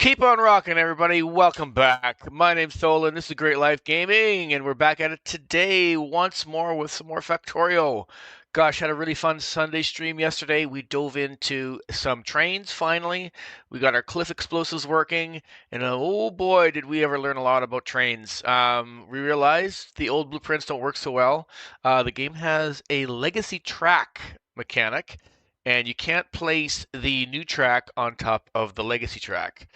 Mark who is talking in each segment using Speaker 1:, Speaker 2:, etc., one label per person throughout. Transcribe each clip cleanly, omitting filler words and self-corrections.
Speaker 1: Keep on rocking, everybody. Welcome back. My name's Tholen. This is Great Life Gaming, and we're back at it today once more with some more Factorio. Gosh, had a really fun Sunday stream yesterday. We dove into some trains finally. We got our cliff explosives working, and oh boy, did we ever learn a lot about trains. We realized the old blueprints don't work so well. The game has a legacy track mechanic, and you can't place the new track on top of the legacy track.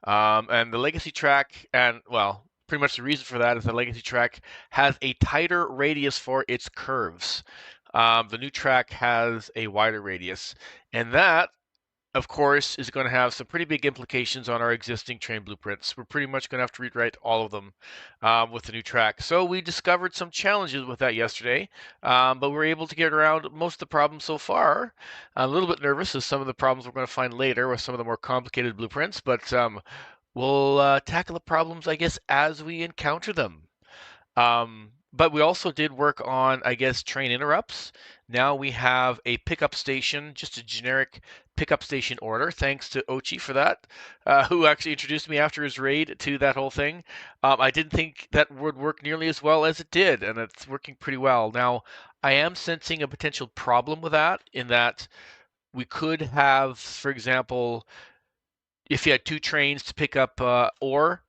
Speaker 1: And the legacy track, and well, pretty much the reason for that is the legacy track has a tighter radius for its curves. The new track has a wider radius, and that, of course, is going to have some pretty big implications on our existing train blueprints. We're pretty much going to have to rewrite all of them with the new track. So we discovered some challenges with that yesterday, but we were able to get around most of the problems so far. I'm a little bit nervous as some of the problems we're going to find later with some of the more complicated blueprints, but we'll tackle the problems, I guess, as we encounter them. But we also did work on, I guess, train interrupts. Now we have a pickup station, just a generic pickup station order. Thanks to Ochi for that, who actually introduced me after his raid to that whole thing. I didn't think that would work nearly as well as it did, and it's working pretty well. Now, I am sensing a potential problem with that in that we could have, for example, if you had two trains to pick up ore,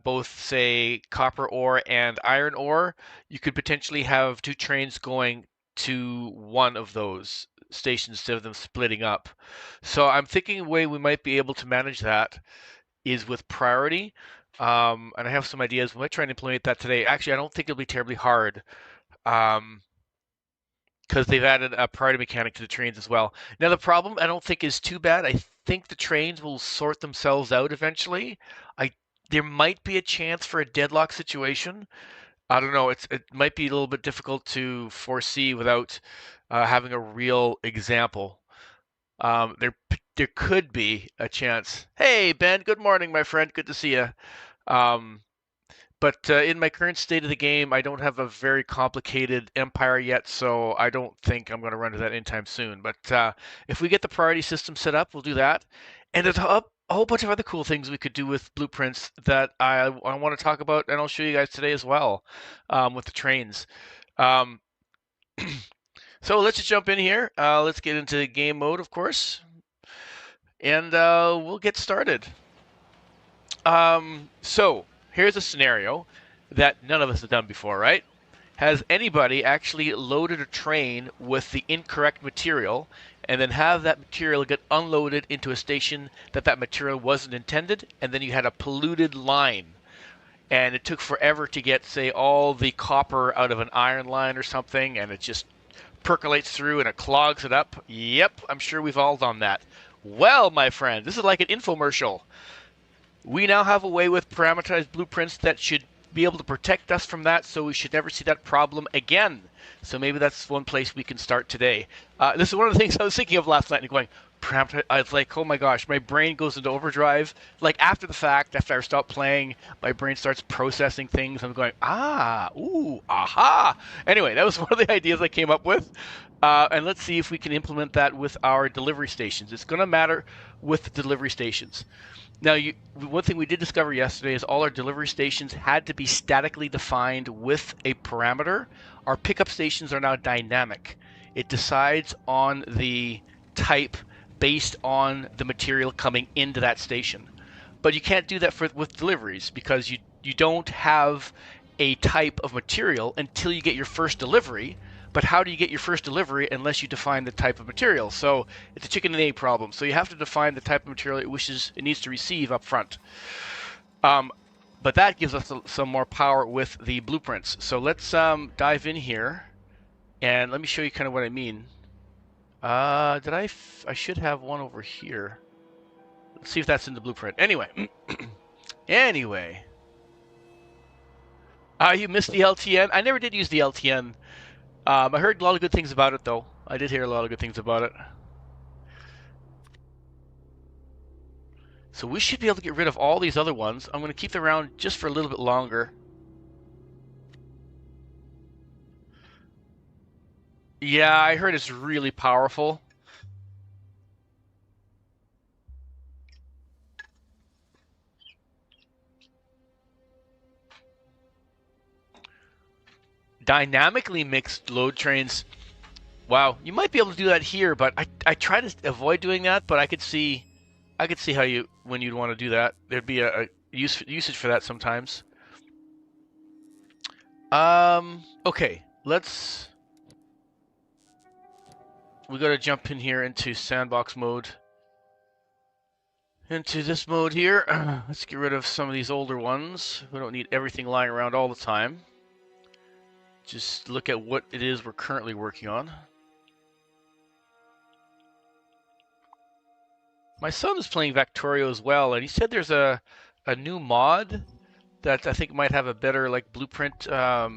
Speaker 1: both say copper ore and iron ore, you could potentially have two trains going to one of those stations instead of them splitting up. So I'm thinking a way we might be able to manage that is with priority. And I have some ideas. We might try and implement that today. Actually, I don't think it'll be terribly hard. Um, because they've added a priority mechanic to the trains as well. Now, the problem I don't think is too bad. I think the trains will sort themselves out eventually. I There might be a chance for a deadlock situation. I don't know. It might be a little bit difficult to foresee without having a real example. There could be a chance. Hey Ben, good morning, my friend. Good to see you. Um, but in my current state of the game, I don't have a very complicated empire yet, so I don't think I'm going to run into that anytime soon. But if we get the priority system set up, we'll do that. And there's a whole bunch of other cool things we could do with blueprints that I want to talk about, and I'll show you guys today as well with the trains. Um, so let's just jump in here. Let's get into game mode, of course, and we'll get started. So here's a scenario that none of us have done before, right? Has anybody actually loaded a train with the incorrect material and then have that material get unloaded into a station that material wasn't intended, and then you had a polluted line? And it took forever to get, say, all the copper out of an iron line or something, and it just percolates through and it clogs it up. Yep, I'm sure we've all done that. Well, my friend, this is like an infomercial. We now have a way with parameterized blueprints that should be able to protect us from that, so we should never see that problem again. So maybe that's one place we can start today. This is one of the things I was thinking of last night and going, I was like, oh my gosh, my brain goes into overdrive. Like after the fact, after I stop playing, my brain starts processing things. I'm going, ooh, aha. Anyway, that was one of the ideas I came up with. And let's see if we can implement that with our delivery stations. It's going to matter with delivery stations. Now, one thing we did discover yesterday is all our delivery stations had to be statically defined with a parameter. Our pickup stations are now dynamic. It decides on the type based on the material coming into that station. But you can't do that with deliveries because you don't have a type of material until you get your first delivery. But how do you get your first delivery unless you define the type of material? So it's a chicken and egg problem. So you have to define the type of material it needs to receive up front. But that gives us some more power with the blueprints. So let's dive in here, and let me show you kind of what I mean. I should have one over here. Let's see if that's in the blueprint. Anyway, you missed the LTN. I never did use the LTN. I heard a lot of good things about it, though. I did hear a lot of good things about it. So we should be able to get rid of all these other ones. I'm going to keep them around just for a little bit longer. Yeah, I heard it's really powerful. Dynamically mixed load trains. Wow, you might be able to do that here, but I try to avoid doing that. But I could see how you when you'd want to do that. There'd be a usage for that sometimes. Okay, we gotta jump in here into sandbox mode. Into this mode here. Let's get rid of some of these older ones. We don't need everything lying around all the time. Just look at what it is we're currently working on. My son is playing Factorio as well, and he said there's a new mod that I think might have a better like blueprint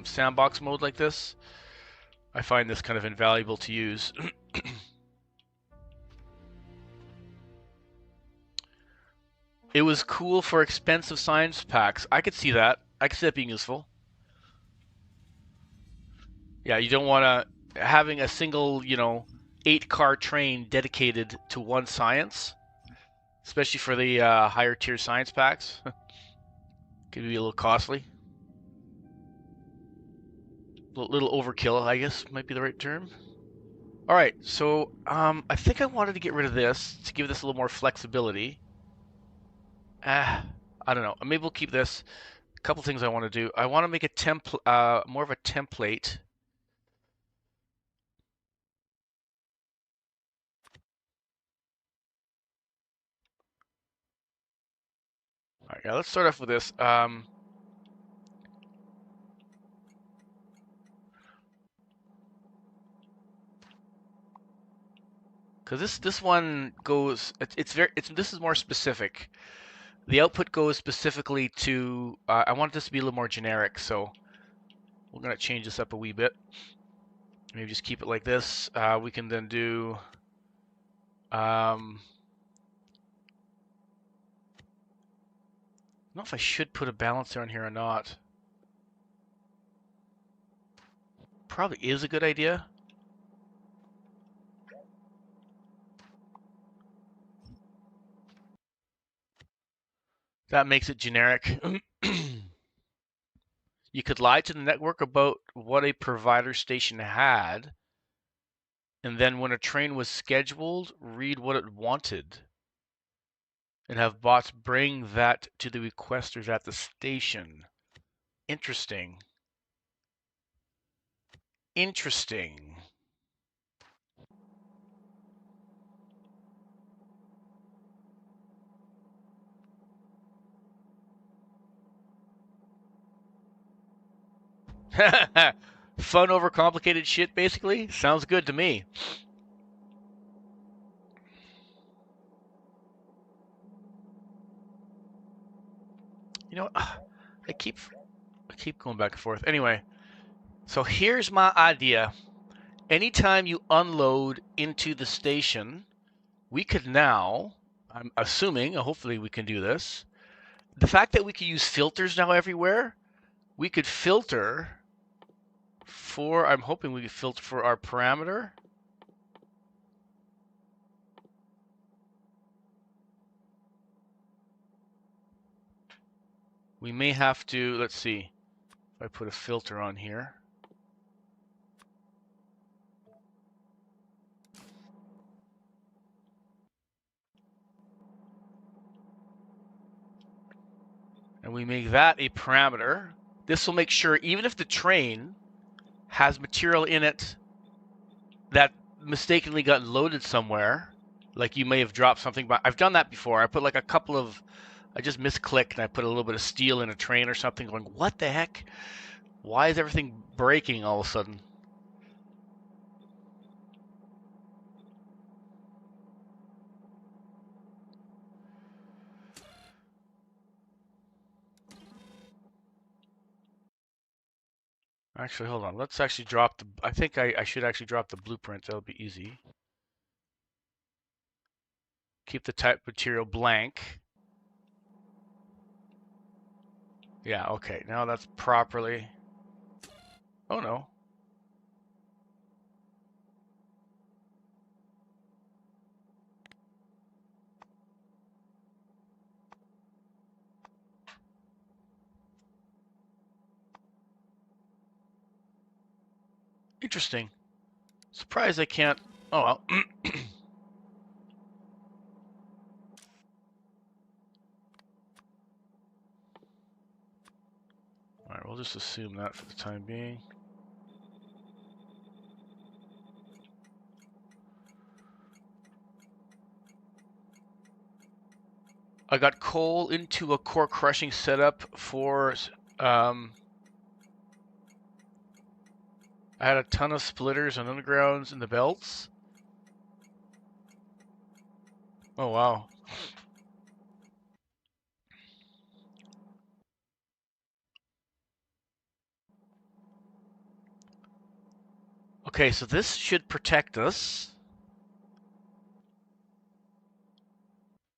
Speaker 1: sandbox mode like this. I find this kind of invaluable to use. It was cool for expensive science packs. I could see that. I could see that being useful. Yeah, you don't want to having a single, 8-car train dedicated to one science, especially for the higher tier science packs. Could be a little costly. A little overkill, I guess, might be the right term. All right, so I think I wanted to get rid of this to give this a little more flexibility. I don't know. Maybe we'll keep this. A couple things I want to do. I want to make a more of a template. All right, yeah, let's start off with this. Because this one goes, this is more specific. The output goes specifically to. I want this to be a little more generic, so we're gonna change this up a wee bit. Maybe just keep it like this. We can then do. I don't know if I should put a balancer on here or not. Probably is a good idea. That makes it generic. You could lie to the network about what a provider station had, and then when a train was scheduled, read what it wanted, and have bots bring that to the requesters at the station. Interesting. Interesting. Fun over complicated shit, basically? Sounds good to me. You know, I keep going back and forth. Anyway, so here's my idea. Anytime you unload into the station, we could now, I'm assuming, hopefully we can do this. The fact that we could use filters now everywhere, we could filter for, I'm hoping we could filter for our parameter. We may have to, let's see, if I put a filter on here. And we make that a parameter. This will make sure, even if the train has material in it that mistakenly got loaded somewhere, like you may have dropped something, but I've done that before. I put like a couple of, I just misclicked and I put a little bit of steel in a train or something, going, what the heck? Why is everything breaking all of a sudden? Actually, hold on. Let's actually drop the, I think I should actually drop the blueprint. That'll be easy. Keep the type material blank. Yeah, okay. Now that's properly. Oh no. Interesting. Surprised I can't. Oh well. Alright, we'll just assume that for the time being. I got coal into a core crushing setup for I had a ton of splitters and undergrounds in the belts. Oh wow. Okay, so this should protect us.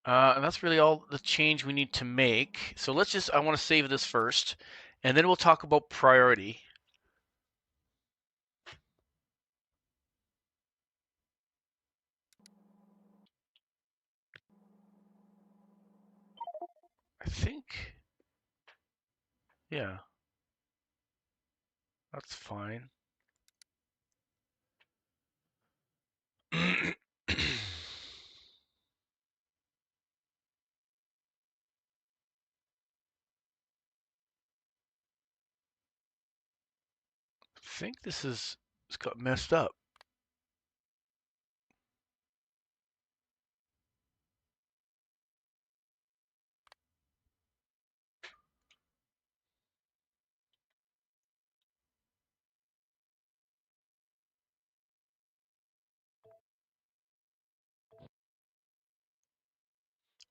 Speaker 1: And that's really all the change we need to make. So let's just, I want to save this first, and then we'll talk about priority. I think, yeah, that's fine. I think this is, it's got messed up.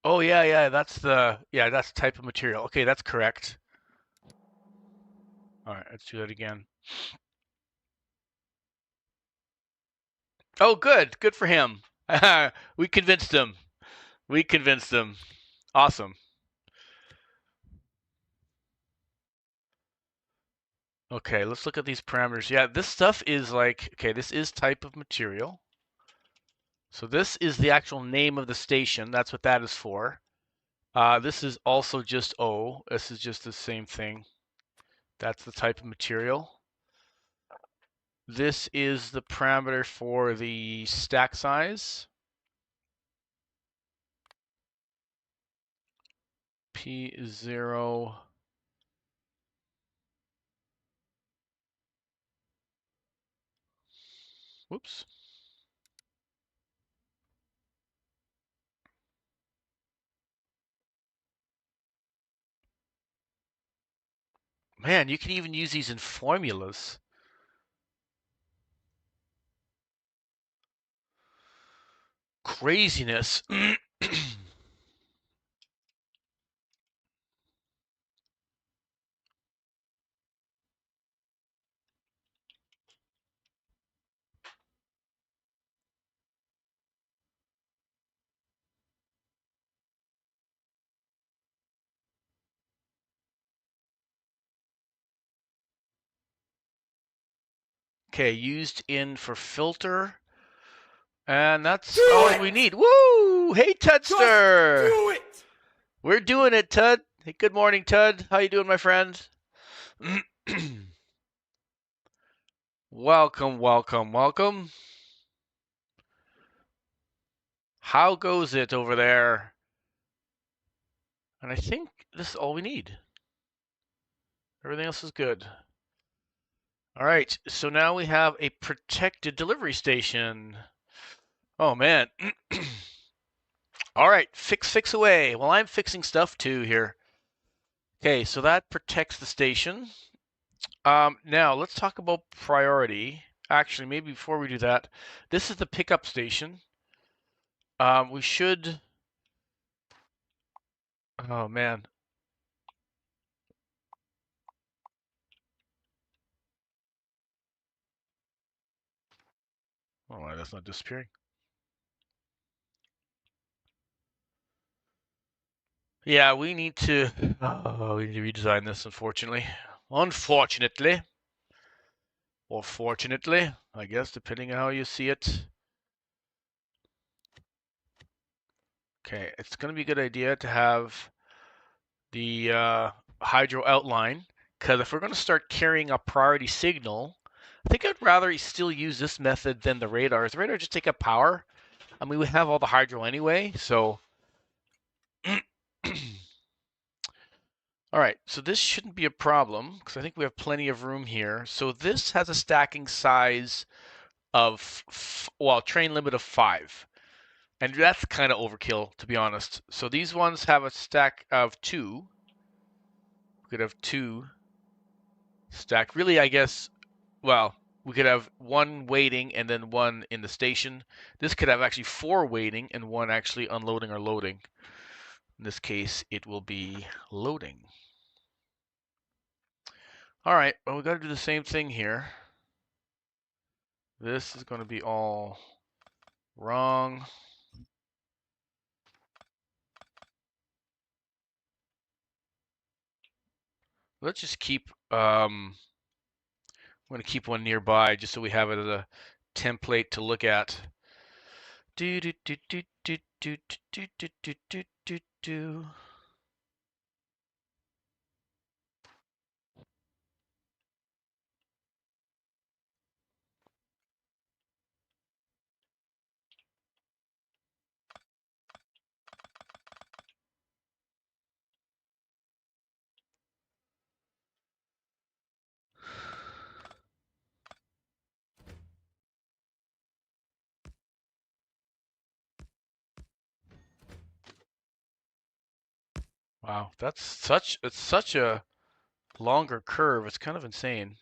Speaker 1: Oh yeah, that's that's type of material. Okay, that's correct. All right, let's do that again. Oh, good for him. We convinced him. We convinced him. Awesome. Okay, let's look at these parameters. Yeah, this stuff is like, okay, this is type of material. So this is the actual name of the station. That's what that is for. This is also just O. This is just the same thing. That's the type of material. This is the parameter for the stack size. P0. Whoops. Man, you can even use these in formulas. Craziness. Okay, used in for filter. And that's all we need. Woo! Hey, Tudster!
Speaker 2: Just do it!
Speaker 1: We're doing it, Tud. Hey, good morning, Tud. How you doing, my friend? Welcome, welcome, welcome. How goes it over there? And I think this is all we need. Everything else is good. All right, so now we have a protected delivery station. Oh, man. All right, fix away. Well, I'm fixing stuff too here. Okay, so that protects the station. Now let's talk about priority. Actually, maybe before we do that, this is the pickup station. We should. Oh man. Oh, that's not disappearing. Yeah, we need to. Oh, we need to redesign this. Unfortunately, or fortunately, I guess, depending on how you see it. Okay, it's going to be a good idea to have the hydro outline, because if we're going to start carrying a priority signal, I think I'd rather still use this method than the radars. The radar just take up power. I mean, we have all the hydro anyway, so. All right, so this shouldn't be a problem because I think we have plenty of room here. So this has a stacking size of, well, train limit of 5. And that's kind of overkill, to be honest. So these ones have a stack of 2. We could have 2 stack. Really, I guess, well, we could have 1 waiting and then 1 in the station. This could have actually 4 waiting and 1 actually unloading or loading. In this case, it will be loading. All right, well, we got to do the same thing here. This is going to be all wrong. Let's just keep, I'm going to keep one nearby just so we have it as a template to look at. Do do do do do do do do do do do do. Wow, it's such a longer curve. It's kind of insane.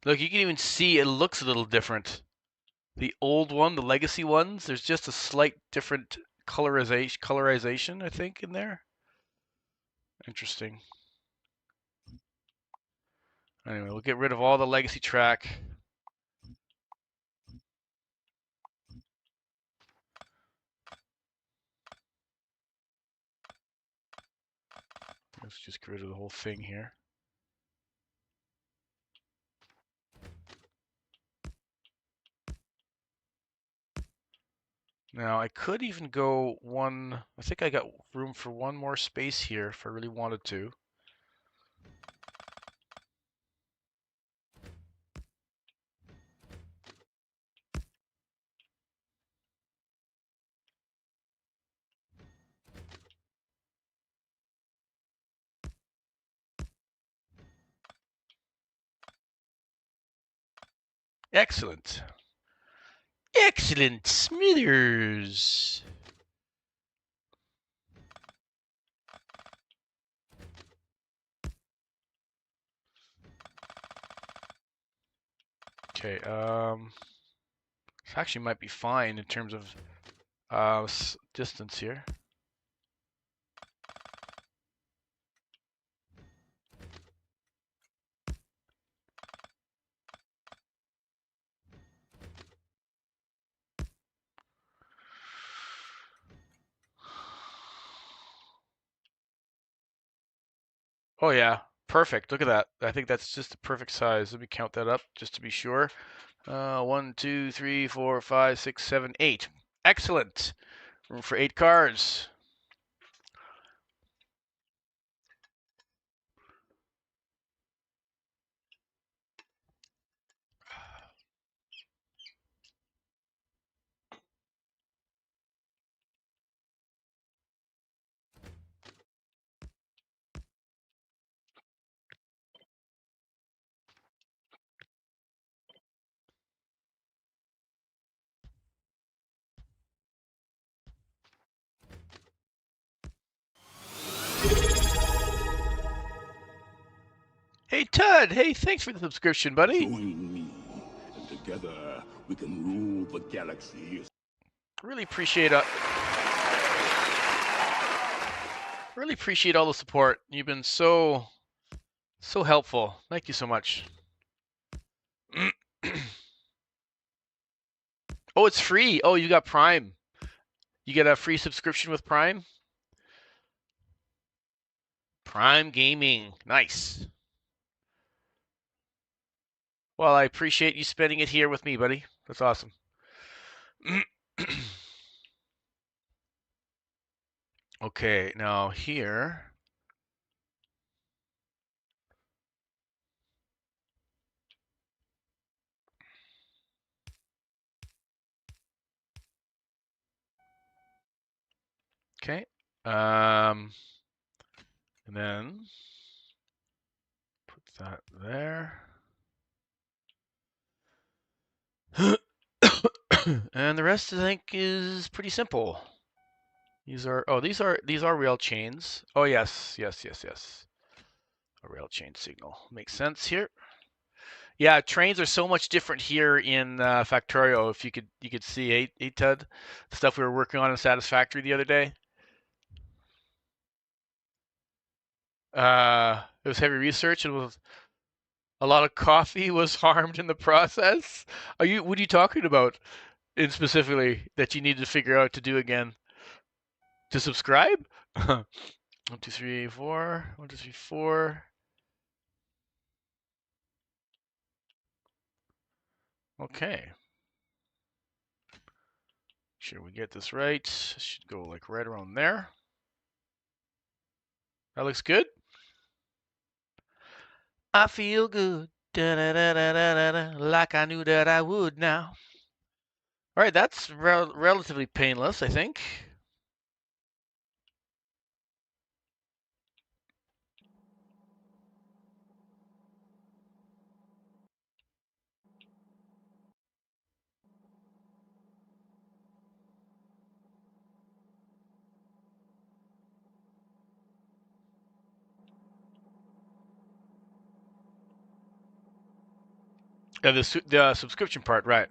Speaker 1: Look, you can even see it looks a little different. The old one, the legacy ones, there's just a slight different colorization, I think, in there. Interesting. Anyway, we'll get rid of all the legacy track. Let's just get rid of the whole thing here. Now, I could even go one, I think I got room for one more space here if I really wanted to. Excellent. Excellent, Smithers. Okay, this actually might be fine in terms of distance here. Oh yeah, perfect. Look at that. I think that's just the perfect size. Let me count that up just to be sure. 1, 2, 3, 4, 5, 6, 7, 8. Excellent. Room for 8 cars. Hey, Tud. Hey, thanks for the subscription, buddy.
Speaker 2: Join me, and together we can rule the galaxy.
Speaker 1: Really appreciate all the support. You've been so helpful. Thank you so much. Oh, it's free. Oh, you got Prime. You get a free subscription with Prime? Prime Gaming. Nice. Well, I appreciate you spending it here with me, buddy. That's awesome. Okay, now here. Okay. And then put that there. And the rest I think is pretty simple. These are rail chains. Oh yes. A rail chain signal. Makes sense here. Yeah, trains are so much different here in Factorio. If you could see Tud, stuff we were working on in Satisfactory the other day. It was heavy research and was a lot of coffee was harmed in the process. What are you talking about in specifically that you need to figure out to do again? To subscribe? 1, 2, 3, 4. 1, 2, 3, 4. Okay. Sure we get this right. Should go like right around there. That looks good. I feel good. Da, da, da, da, da, da, like I knew that I would now. All right, that's relatively painless, I think. The subscription part, right?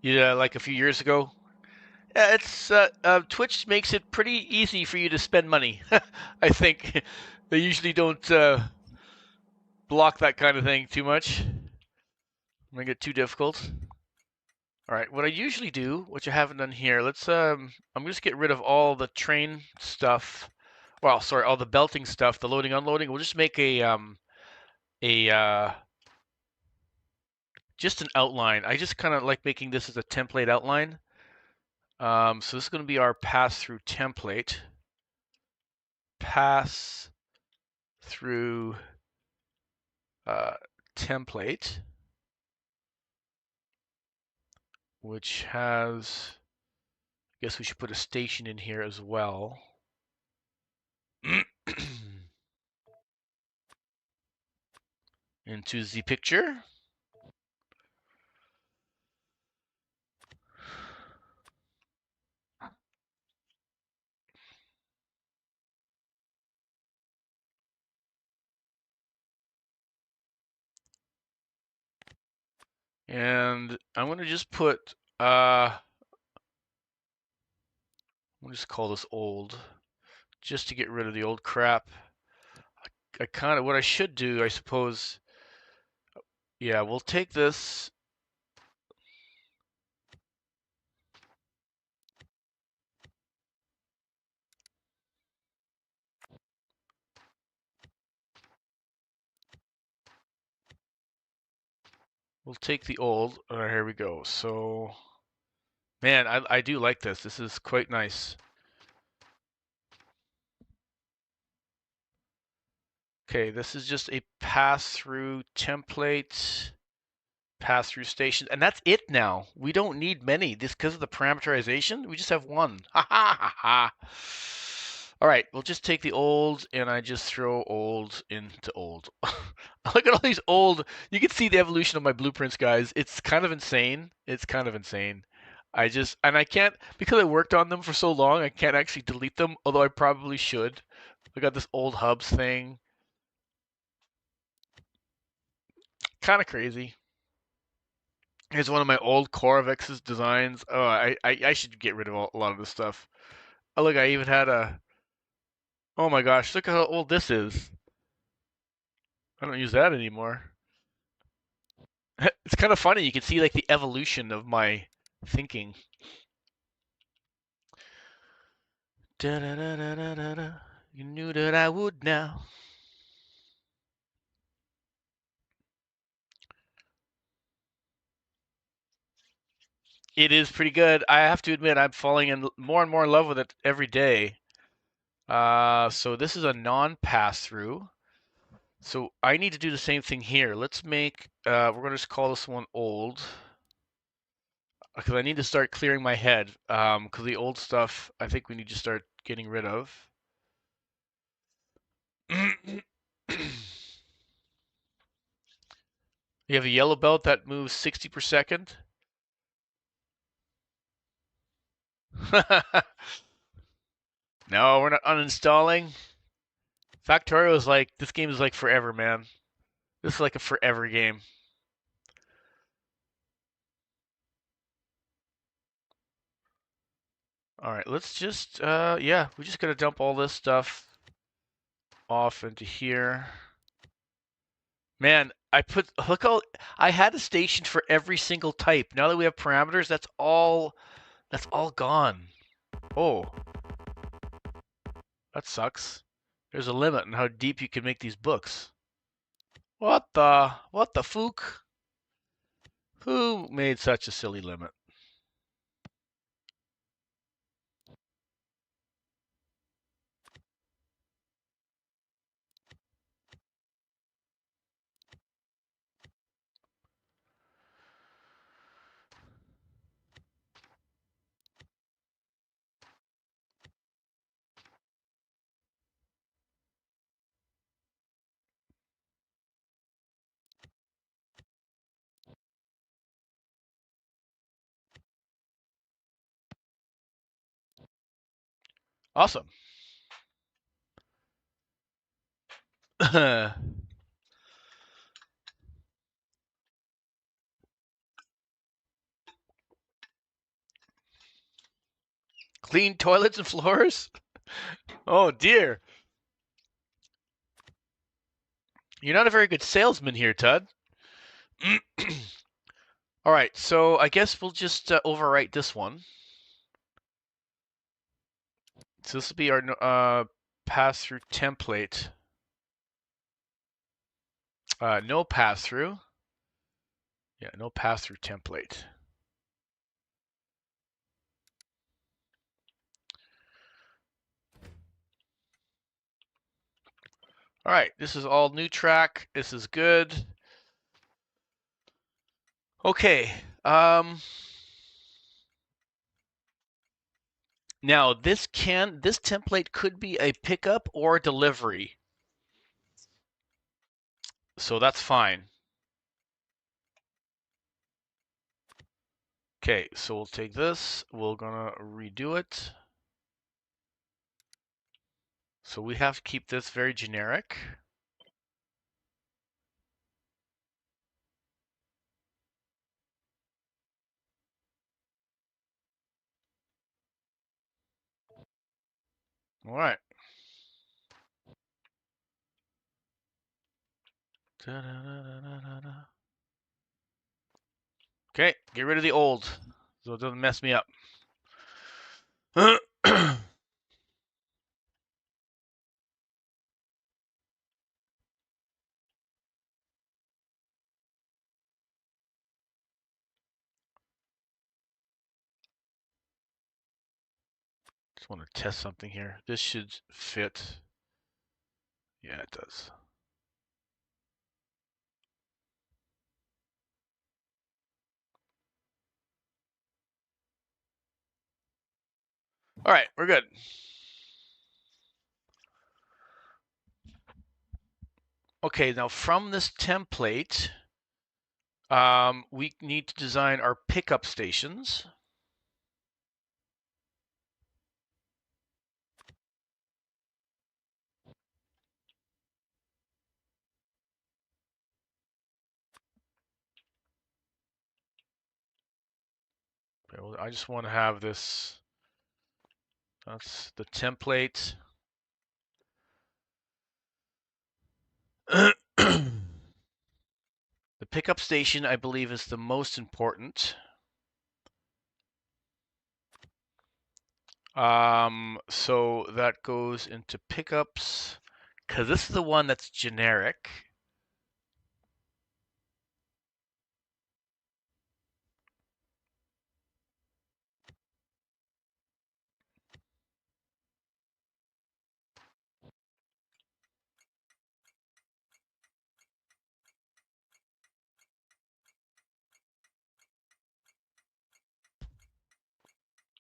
Speaker 1: Yeah, like a few years ago. Yeah, it's Twitch makes it pretty easy for you to spend money. I think they usually don't block that kind of thing too much. Make it too difficult. All right, what I usually do, which I haven't done here, I'm just get rid of all the train stuff. Well, sorry, all the belting stuff, the loading, unloading. We'll just make a just an outline. I just kind of like making this as a template outline. So this is going to be our pass-through template. Pass through template, which has, I guess we should put a station in here as well. Into the picture. And I'm going to just put, I'm going to just call this old, just to get rid of the old crap. What I should do, I suppose, yeah, we'll take this. We'll take the old. Here we go. So, man, I do like this. This is quite nice. Okay, this is just a pass-through template, pass-through station, and that's it now. We don't need many. This because of the parameterization, we just have one. Ha ha ha ha. All right, we'll just take the old, and I just throw old into old. Look at all these old. You can see the evolution of my blueprints, guys. It's kind of insane. It's kind of insane. I can't, because I worked on them for so long, I can't actually delete them, although I probably should. I got this old hubs thing. Kind of crazy. Here's one of my old Corvex's designs. Oh, I should get rid of a lot of this stuff. Oh, look, I even had a. Oh my gosh, look how old this is. I don't use that anymore. It's kind of funny. You can see like the evolution of my thinking. Da da da da da da da. You knew that I would now. It is pretty good. I have to admit, I'm falling in more and more in love with it every day. So this is a non-pass-through. So I need to do the same thing here. Let's make, we're going to just call this one old. Because I need to start clearing my head. Because the old stuff, I think we need to start getting rid of. You have a yellow belt that moves 60 per second. No, we're not uninstalling. Factorio is like, this game is like forever, man. This is like a forever game. All right, let's just, yeah, we just gotta dump all this stuff off into here. Man, look how, I had a station for every single type. Now that we have parameters, that's all gone. Oh, that sucks. There's a limit on how deep you can make these books. What the fook? Who made such a silly limit? Awesome. Clean toilets and floors? Oh dear. You're not a very good salesman here, Todd. All right, so I guess we'll just overwrite this one. So this will be our pass-through template. No pass-through. Yeah, no pass-through template. All right, this is all new track. This is good. Okay. Now this template could be a pickup or delivery. So that's fine. Okay, so we'll take this. We're gonna redo it. So we have to keep this very generic. All right. Okay, get rid of the old so it doesn't mess me up. Just want to test something here. This should fit. Yeah, it does. All right, we're good. Okay, now from this template, we need to design our pickup stations. Okay, well, I just want to have this. That's the template. The pickup station, I believe, is the most important. So that goes into pickups, because this is the one that's generic.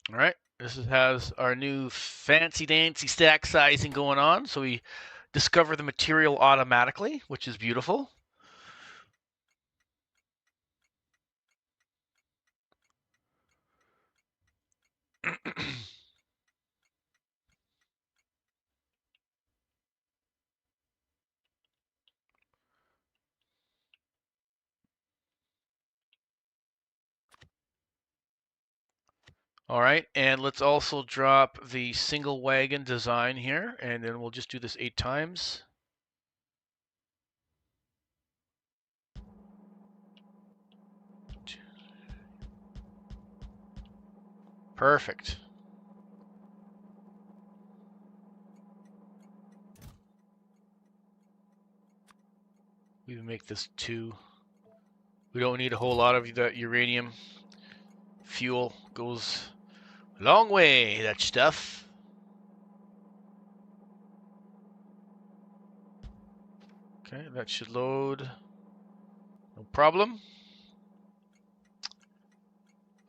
Speaker 1: All right, has our new fancy dancy stack sizing going on. So we discover the material automatically, which is beautiful. All right, and let's also drop the single wagon design here, and then we'll just do this 8 times. Perfect. We make this 2. We don't need a whole lot of that uranium. Fuel goes a long way, that stuff. Okay, that should load. No problem.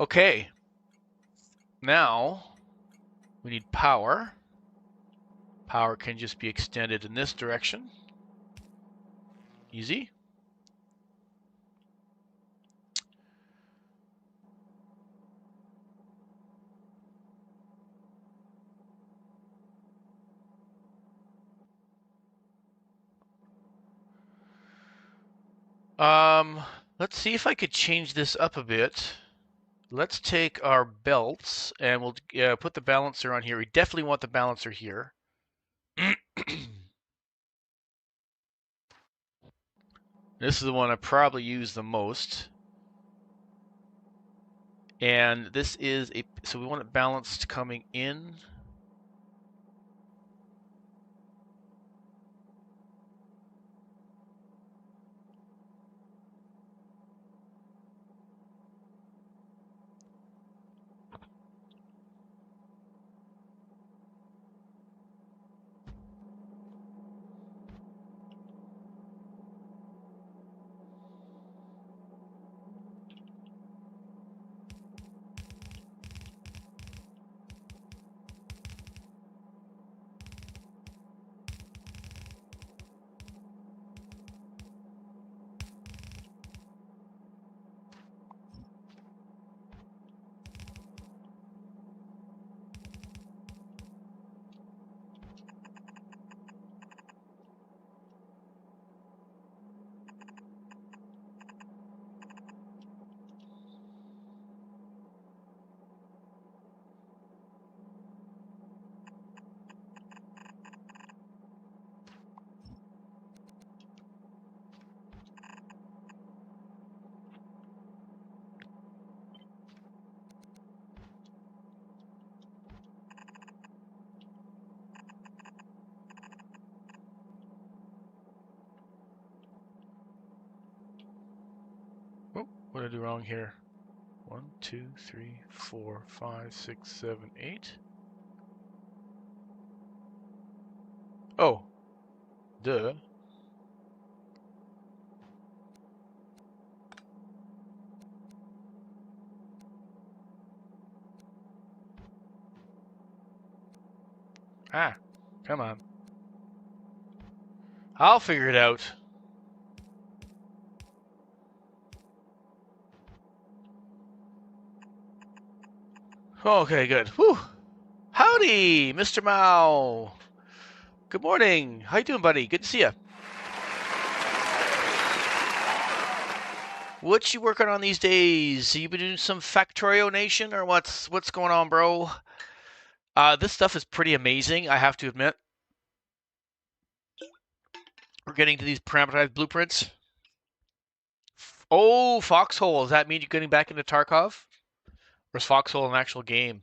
Speaker 1: Okay. Now, we need power. Power can just be extended in this direction. Easy. Let's see if I could change this up a bit. Let's take our belts and we'll put the balancer on here. We definitely want the balancer here. This is the one I probably use the most. And this is so we want it balanced coming in. Oh, what did I do wrong here? 1, 2, 3, 4, 5, 6, 7, 8. Oh, duh. Ah, come on. I'll figure it out. Okay, good. Whew. Howdy, Mr. Mao. Good morning. How you doing, buddy? Good to see you. What you working on these days? You been doing some Factorio Nation or what's going on, bro? This stuff is pretty amazing, I have to admit. We're getting to these parameterized blueprints. Oh, Foxhole. Does that mean you're getting back into Tarkov? Or is Foxhole an actual game?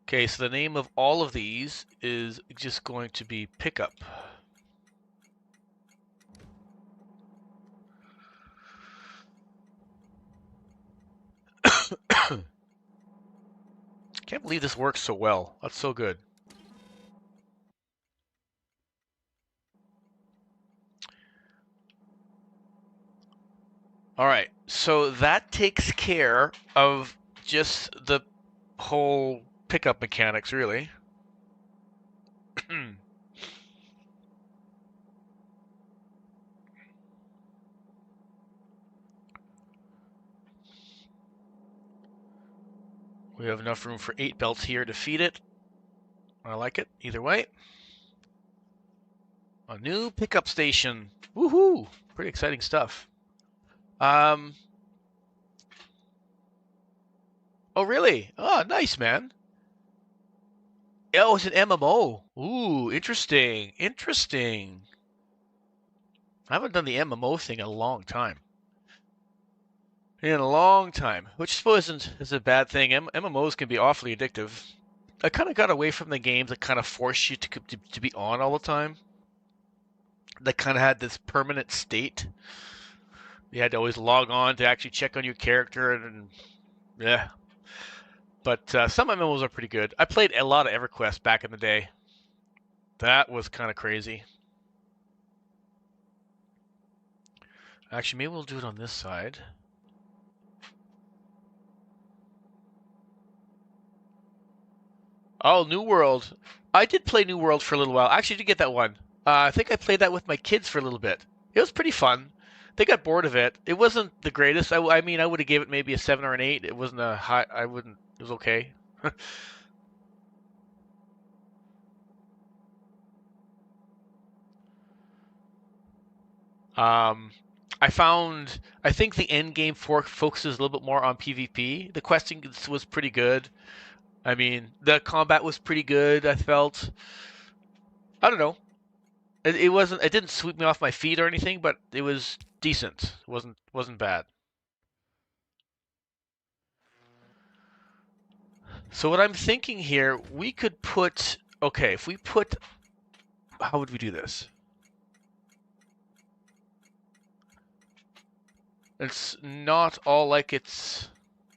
Speaker 1: Okay, so the name of all of these is just going to be pickup. Can't believe this works so well. That's so good. All right, so that takes care of just the whole pickup mechanics, really. We have enough room for 8 belts here to feed it. I like it, either way. A new pickup station. Woohoo! Pretty exciting stuff. Oh, really? Oh, nice, man. Oh, it's an MMO. Ooh, interesting. Interesting. I haven't done the MMO thing in a long time. In a long time, which I suppose is a bad thing. MMOs can be awfully addictive. I kind of got away from the games that kind of force you to be on all the time. That kind of had this permanent state. You had to always log on to actually check on your character, and yeah. But some MMOs are pretty good. I played a lot of EverQuest back in the day. That was kind of crazy. Actually, maybe we'll do it on this side. Oh, New World. I did play New World for a little while. I actually did get that one. I think I played that with my kids for a little bit. It was pretty fun. They got bored of it. It wasn't the greatest. I mean, I would have gave it maybe a 7 or an 8. It wasn't a high. I wouldn't. It was okay. Um, I found. I think the end game focuses a little bit more on PvP. The questing was pretty good. I mean, the combat was pretty good. I felt. I don't know. It wasn't. It didn't sweep me off my feet or anything, but it was decent. It wasn't bad. So what I'm thinking here, we could put. Okay, if we put. How would we do this? It's not all like it's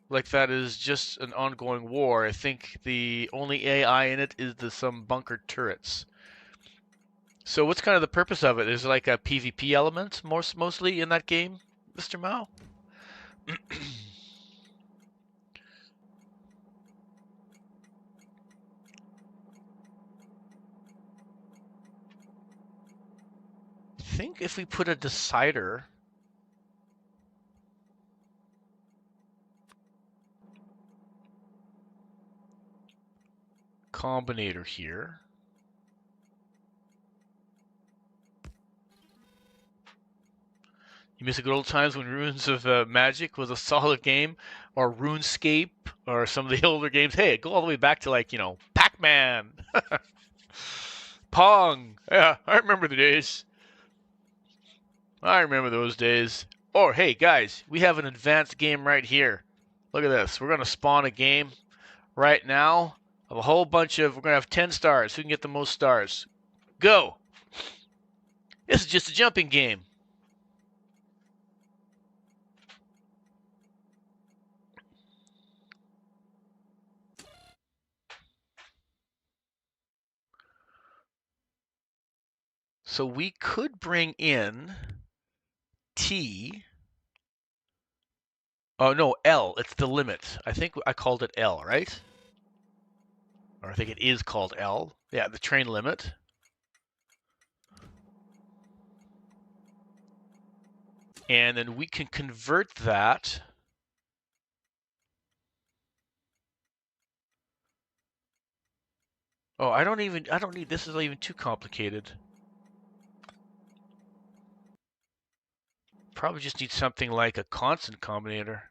Speaker 1: like that is just an ongoing war. I think the only AI in it is some bunker turrets. So what's kind of the purpose of it? Is it like a PvP element mostly in that game, Mr. Mao? I think if we put a decider combinator here. You miss the good old times when Runes of Magic was a solid game, or RuneScape, or some of the older games. Hey, go all the way back to like, Pac-Man, Pong. Yeah, I remember the days. I remember those days. Or, hey, guys, we have an advanced game right here. Look at this. We're going to spawn a game right now of a whole bunch of, we're going to have 10 stars. Who can get the most stars? Go. This is just a jumping game. So we could bring in T. Oh, no, L. It's the limit. I think I called it L, right? Or I think it is called L. Yeah, the train limit. And then we can convert that. Oh, I don't need, this is even too complicated. Probably just need something like a constant combinator.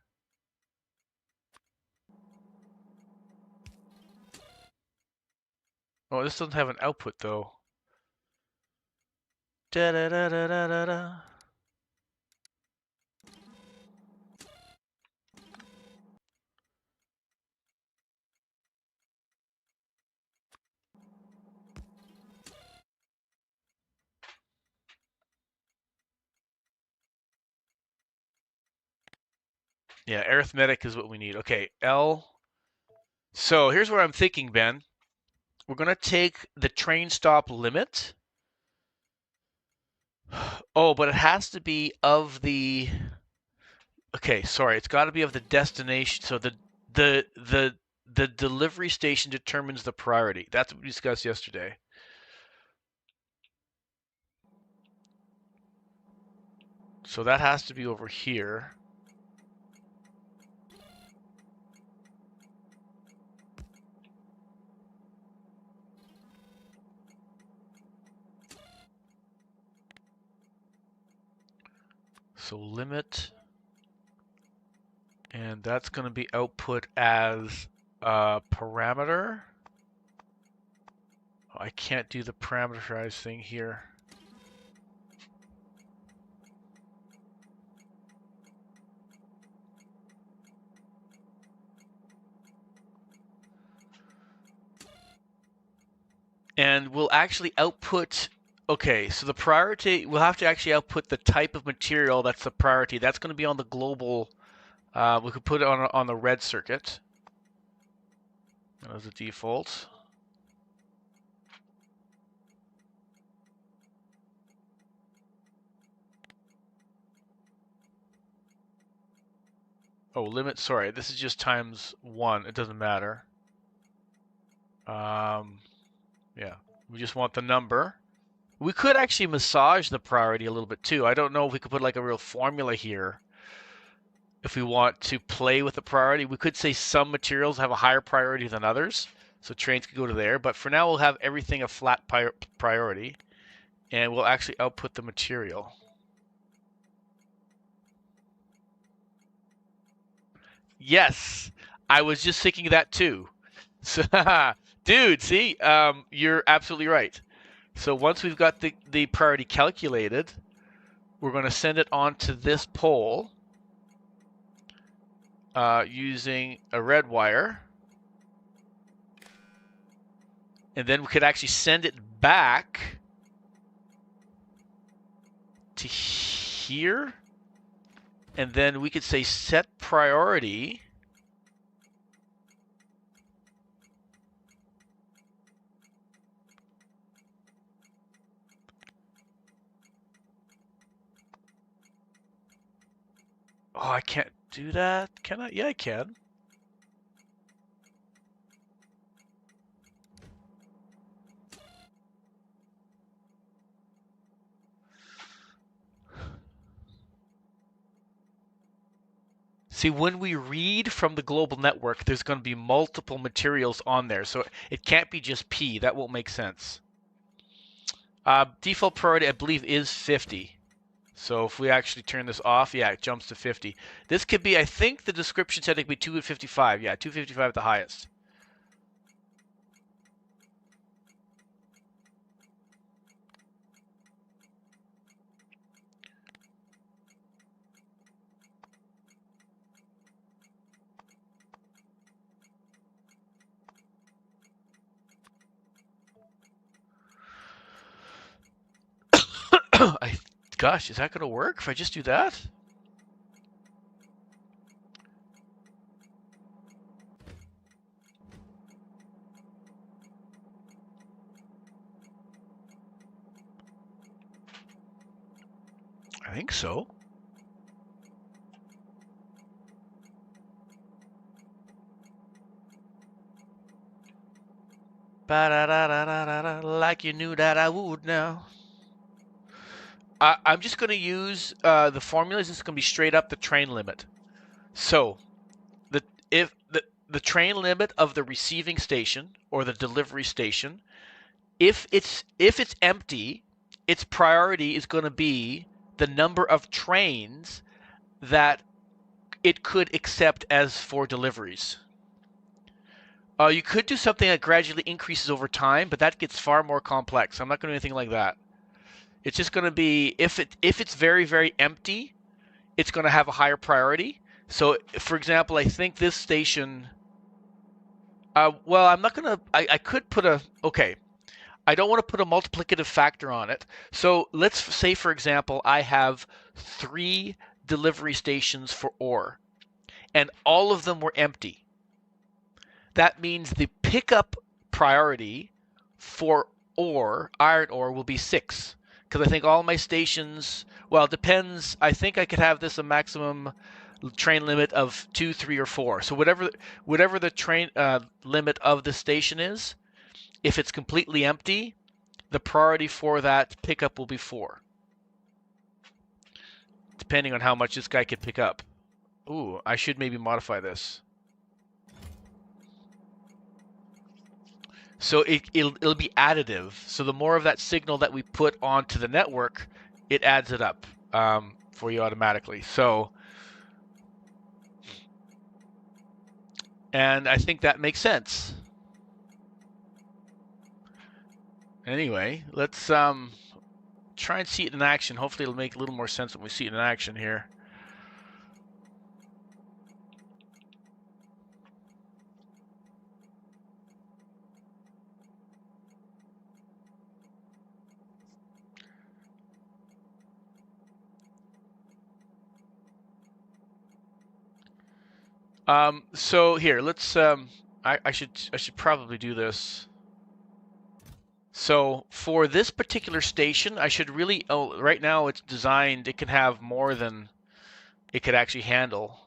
Speaker 1: Oh, this doesn't have an output though. Da da da da da da da. Yeah, arithmetic is what we need. Okay, L. So here's what I'm thinking, Ben. We're going to take the train stop limit. Oh, but it has to be of the. Okay, sorry. It's got to be of the destination. So the delivery station determines the priority. That's what we discussed yesterday. So that has to be over here. So limit, and that's going to be output as a parameter. Oh, I can't do the parameterized thing here. And we'll actually output. Okay, so the priority, we'll have to actually output the type of material that's the priority. That's going to be on the global. We could put it on the red circuit as a default. Oh, limit. Sorry, this is just times 1. It doesn't matter. Yeah, we just want the number. We could actually massage the priority a little bit too. I don't know if we could put like a real formula here. If we want to play with the priority, we could say some materials have a higher priority than others. So trains could go to there. But for now, we'll have everything a flat priority. And we'll actually output the material. Yes, I was just thinking that too. So, dude, see, you're absolutely right. So once we've got the priority calculated, we're going to send it onto this pole using a red wire. And then we could actually send it back to here. And then we could say set priority. Oh, I can't do that. Can I? Yeah, I can. See, when we read from the global network, there's going to be multiple materials on there. So it can't be just P. That won't make sense. Default priority, I believe, is 50. So if we actually turn this off, yeah, it jumps to 50. This could be, I think the description said it could be 255. Yeah, 255 at the highest. Gosh, is that going to work if I just do that? I think so. Ba-da-da-da-da-da, like you knew that I would now. I'm just going to use the formulas. This is going to be straight up the train limit. So the the train limit of the receiving station or the delivery station, if it's empty, its priority is going to be the number of trains that it could accept as for deliveries. You could do something that gradually increases over time, but that gets far more complex. I'm not going to do anything like that. It's just going to be, if it's very, very empty, it's going to have a higher priority. So, for example, I think this station, well, I'm not going to, I could put a, okay, I don't want to put a multiplicative factor on it. So let's say, for example, I have 3 delivery stations for ore, and all of them were empty. That means the pickup priority for ore, iron ore, will be 6. Because I think all my stations, well, it depends. I think I could have this a maximum train limit of 2, 3, or 4. So whatever the train limit of the station is, if it's completely empty, the priority for that pickup will be 4. Depending on how much this guy can pick up. Ooh, I should maybe modify this. So it'll be additive. So the more of that signal that we put onto the network, it adds it up for you automatically. So, and I think that makes sense. Anyway, let's try and see it in action. Hopefully it'll make a little more sense when we see it in action here. So here, let's I should probably do this. So for this particular station, I should really, right now it's designed, it can have more than it could actually handle.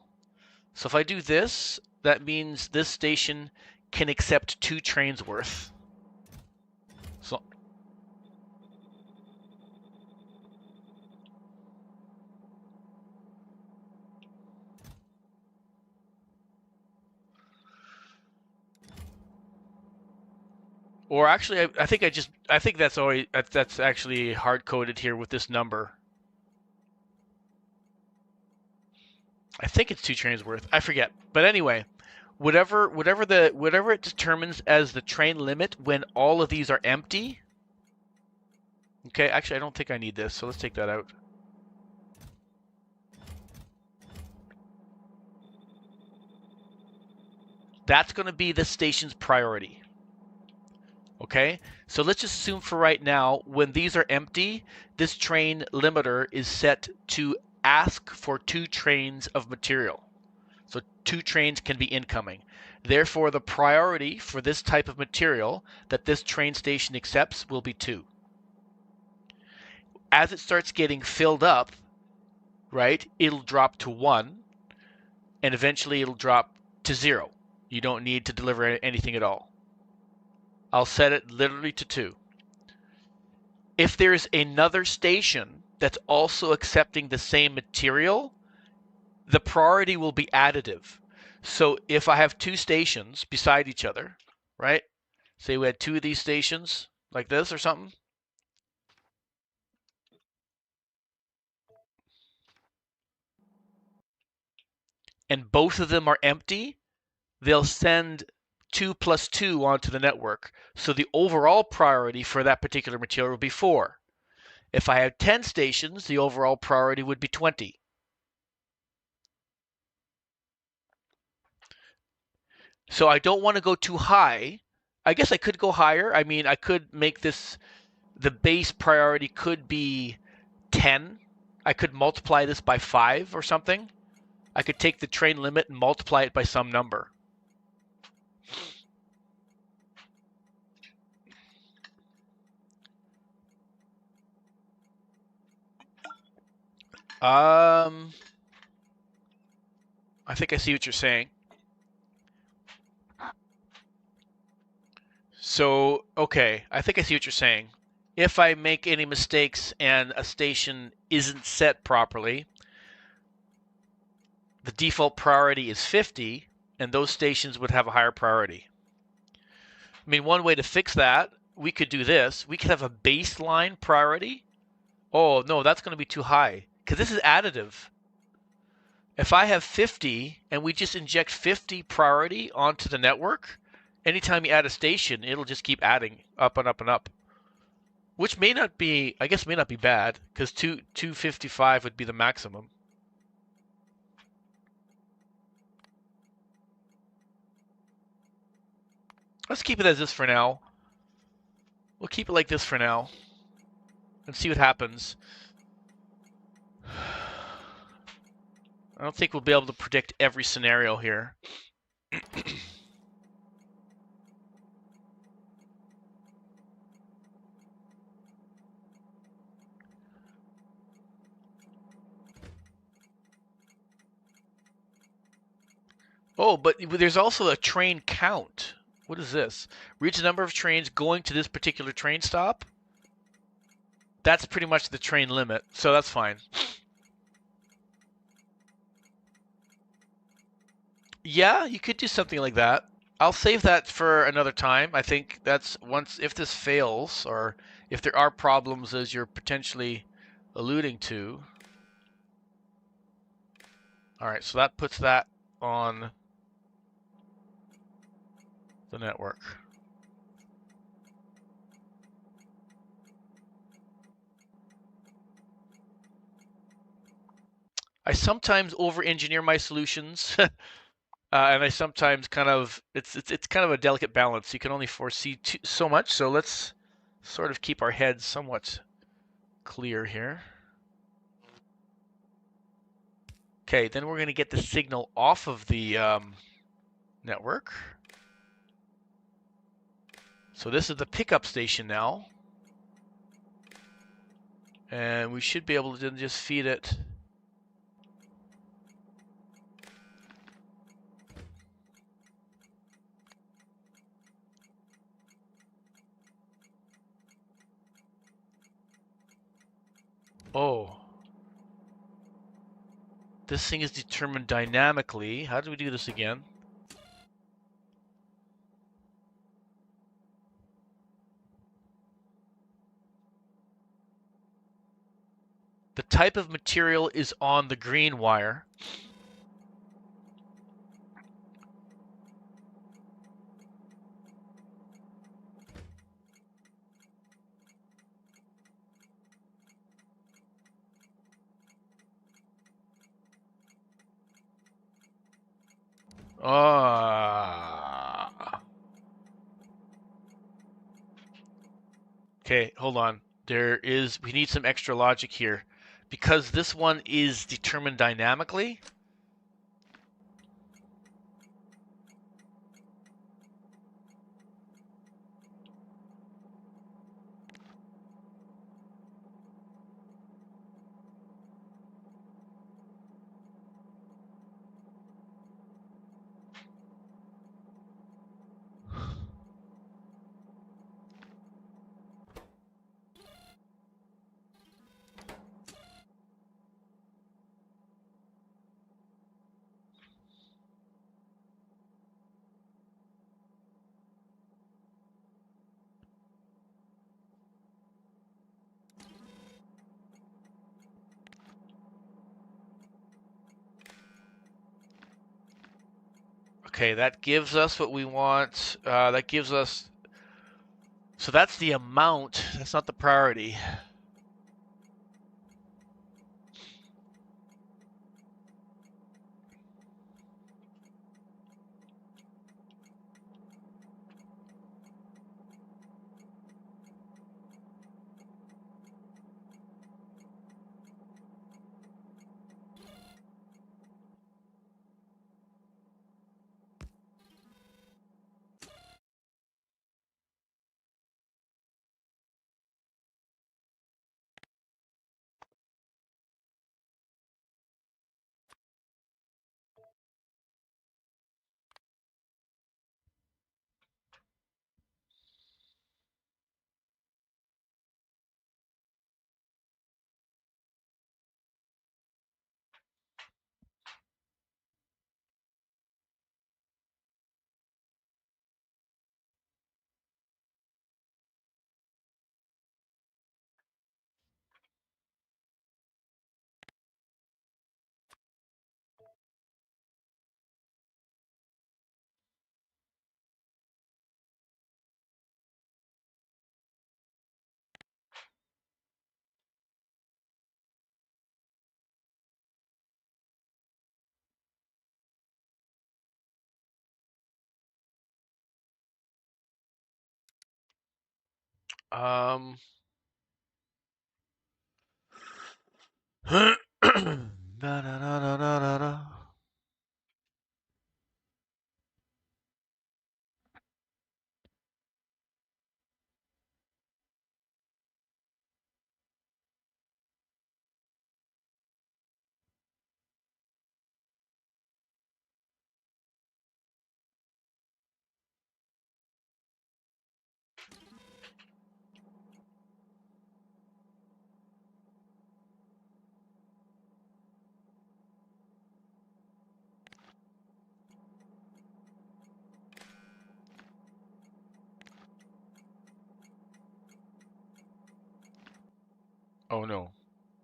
Speaker 1: So if I do this, that means this station can accept 2 trains worth. So or actually, I think that's actually hard coded here with this number. I think it's 2 trains worth. I forget. But anyway, whatever it determines as the train limit when all of these are empty. Okay, actually I don't think I need this, so let's take that out. That's going to be the station's priority. Okay, so let's just assume for right now, when these are empty, this train limiter is set to ask for 2 trains of material. So 2 trains can be incoming. Therefore, the priority for this type of material that this train station accepts will be 2. As it starts getting filled up, right, it'll drop to 1, and eventually it'll drop to 0. You don't need to deliver anything at all. I'll set it literally to 2. If there's another station that's also accepting the same material, the priority will be additive. So if I have 2 stations beside each other, right? Say we had 2 of these stations like this or something. And both of them are empty, they'll send 2 plus 2 onto the network. So the overall priority for that particular material will be 4. If I had 10 stations, the overall priority would be 20. So I don't want to go too high. I guess I could go higher. I mean, I could make this, the base priority could be 10. I could multiply this by 5 or something. I could take the train limit and multiply it by some number. I think I see what you're saying. So, okay, I think I see what you're saying. If I make any mistakes and a station isn't set properly, the default priority is 50, and those stations would have a higher priority. I mean, one way to fix that, we could do this. We could have a baseline priority. Oh, no, that's going to be too high because this is additive. If I have 50 and we just inject 50 priority onto the network, anytime you add a station, it'll just keep adding up and up and up. Which may not be, I guess, may not be bad because 255 would be the maximum. Let's keep it as this for now. We'll keep it like this for now and see what happens. I don't think we'll be able to predict every scenario here. Oh, but there's also a train count. What is this? Reach the number of trains going to this particular train stop. That's pretty much the train limit, so that's fine. Yeah, you could do something like that. I'll save that for another time. I think that's once, if this fails, or if there are problems as you're potentially alluding to. All right, so that puts that on the network. I sometimes over-engineer my solutions, and I sometimes kind of it's kind of a delicate balance. You can only foresee so much, so let's sort of keep our heads somewhat clear here. Okay, then we're going to get the signal off of the network. So this is the pickup station now. And we should be able to just feed it. Oh. This thing is determined dynamically. How do we do this again? The type of material is on the green wire. Ah. Okay, hold on. We need some extra logic here. Because this one is determined dynamically, okay, that gives us what we want. That gives us, so that's the amount, that's not the priority. Da-da-da-da-da-da. Oh no,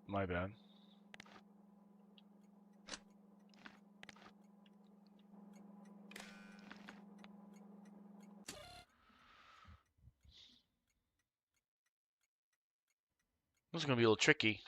Speaker 1: my bad. This is gonna be a little tricky.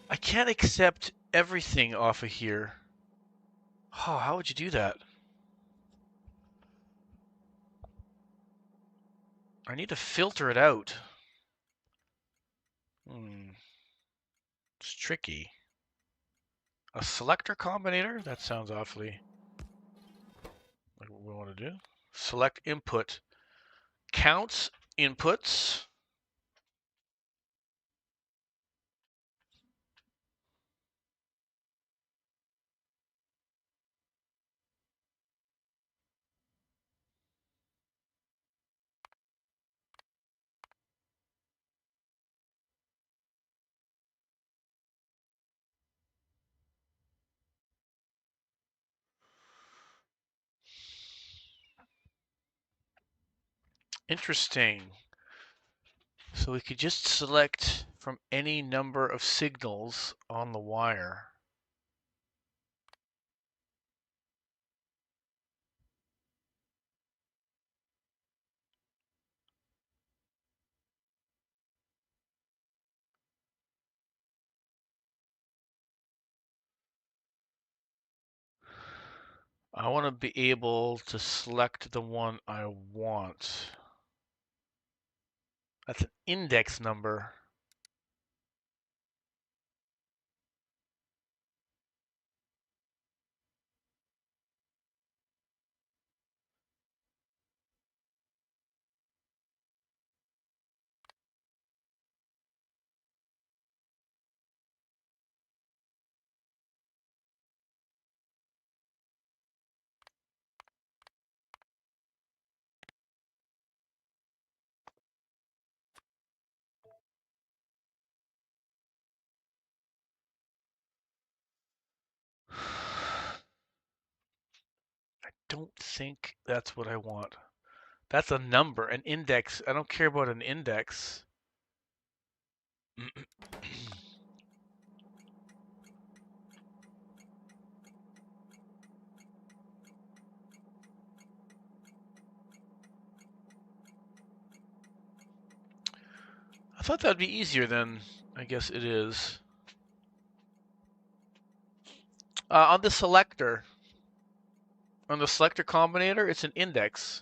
Speaker 1: I can't accept everything off of here. Oh, how would you do that? I need to filter it out. It's tricky. A selector combinator? That sounds awfully like what we want to do. Select input. Counts inputs. Interesting. So we could just select from any number of signals on the wire. I want to be able to select the one I want. That's an index number. I don't think that's what I want. That's a number, an index. I don't care about an index. I thought that'd be easier than I guess it is. On the selector combinator, it's an index.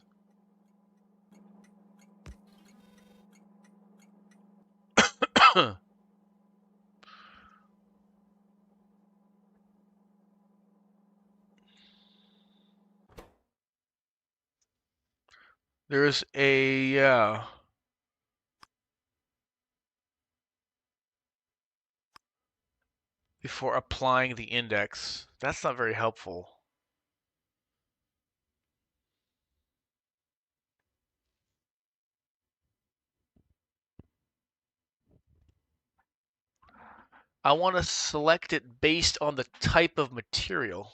Speaker 1: There's a, yeah. Before applying the index. That's not very helpful. I want to select it based on the type of material.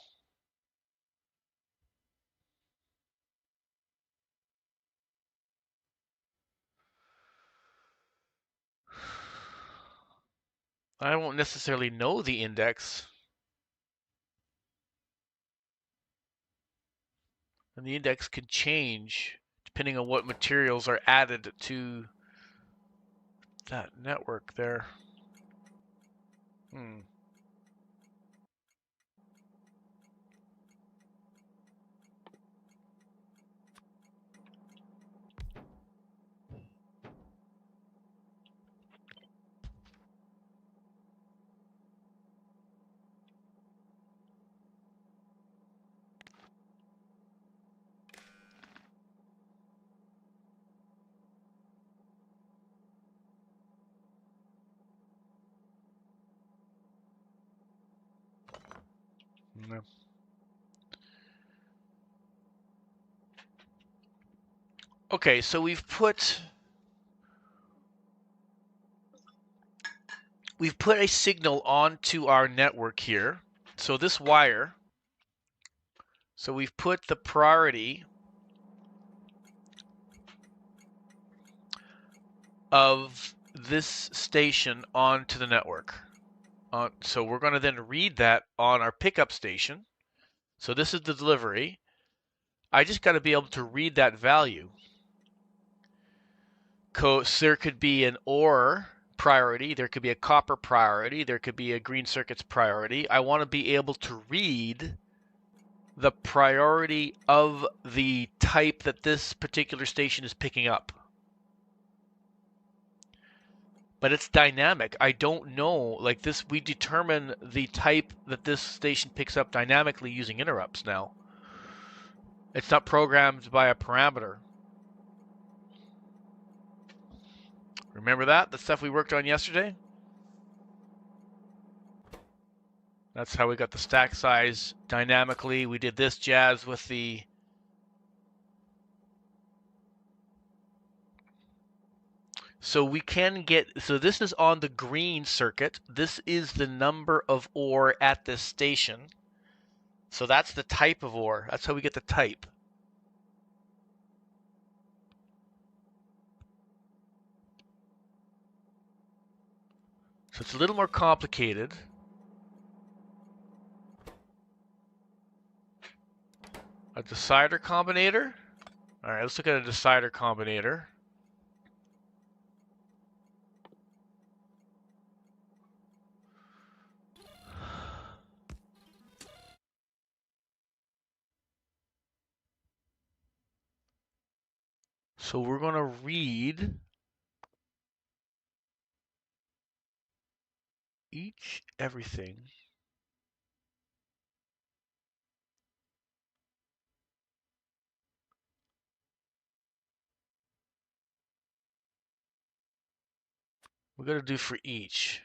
Speaker 1: I won't necessarily know the index. And the index can change depending on what materials are added to that network there. Hmm. No. Okay, so we've put a signal onto our network here. So this wire, so we've put the priority of this station onto the network. So we're going to then read that on our pickup station. So this is the delivery. I just got to be able to read that value. So there could be an OR priority, there could be a copper priority, there could be a green circuits priority. I want to be able to read the priority of the type that this particular station is picking up. But it's dynamic. I don't know, like this, we determine the type that this station picks up dynamically using interrupts now. It's not programmed by a parameter. Remember that? The stuff we worked on yesterday? That's how we got the stack size dynamically. We did this jazz with the so we can get, so this is on the green circuit. This is the number of ore at this station. So that's the type of ore. That's how we get the type. So it's a little more complicated. A decider combinator. All right, let's look at a decider combinator. So we're going to read everything. We're going to do for each.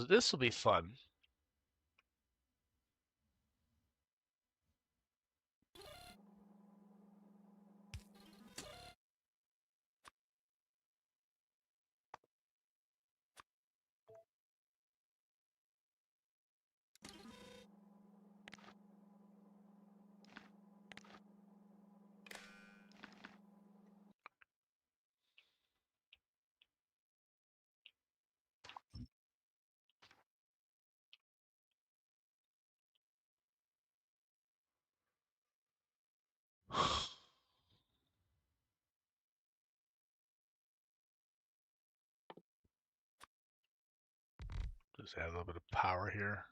Speaker 1: This will be fun. Just add a little bit of power here.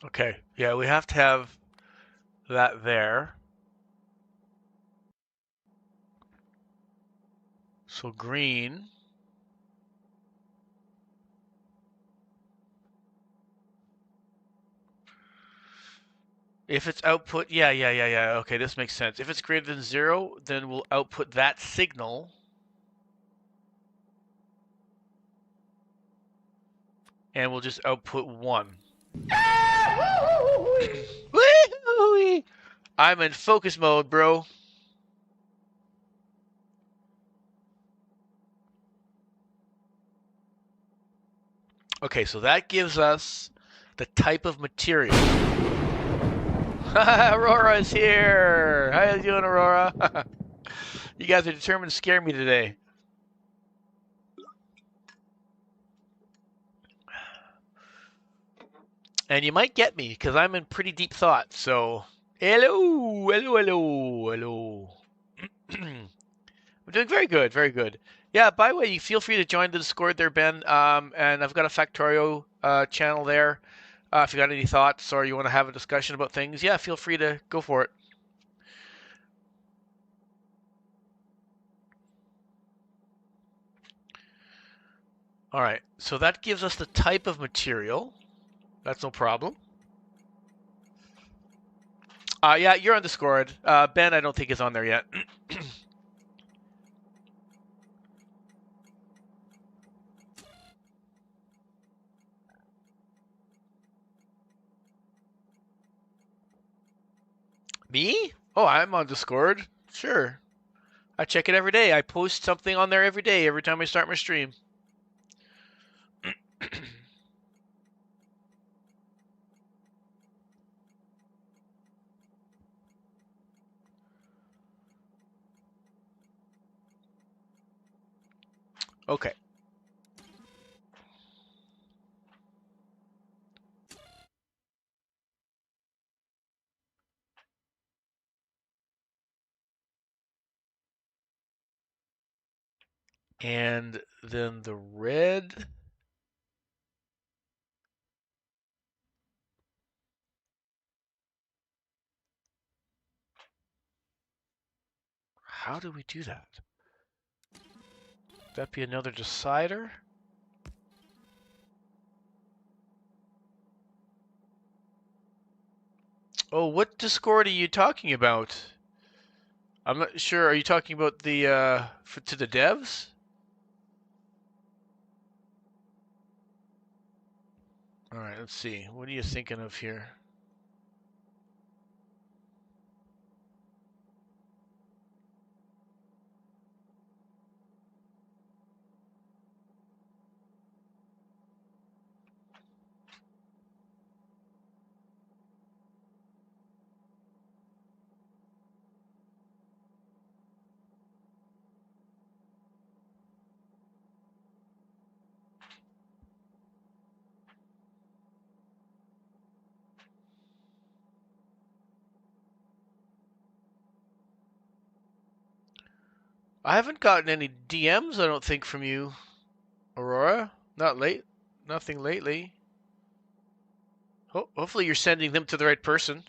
Speaker 1: Okay, yeah, we have to have that there. So green. If it's output, yeah. Okay, this makes sense. If it's greater than 0, then we'll output that signal. And we'll just output 1. I'm in focus mode, bro. Okay, so that gives us the type of material. Aurora is here. How you doing, Aurora? You guys are determined to scare me today. And you might get me, because I'm in pretty deep thought. So, hello. I'm doing very good, very good. Yeah, by the way, you feel free to join the Discord there, Ben. And I've got a Factorio channel there. If you got any thoughts or you want to have a discussion about things, yeah, feel free to go for it. All right, so that gives us the type of material. That's no problem. Yeah, you're on Discord. Ben, I don't think is on there yet. Me? Oh, I'm on Discord. Sure. I check it every day. I post something on there every day, every time I start my stream. Okay. And then the red. How do we do that? Would that be another decider? Oh, what Discord are you talking about? I'm not sure. Are you talking about the to the devs? All right, let's see. What are you thinking of here? I haven't gotten any DMs, I don't think, from you, Aurora. Not late. Nothing lately. Hopefully you're sending them to the right person.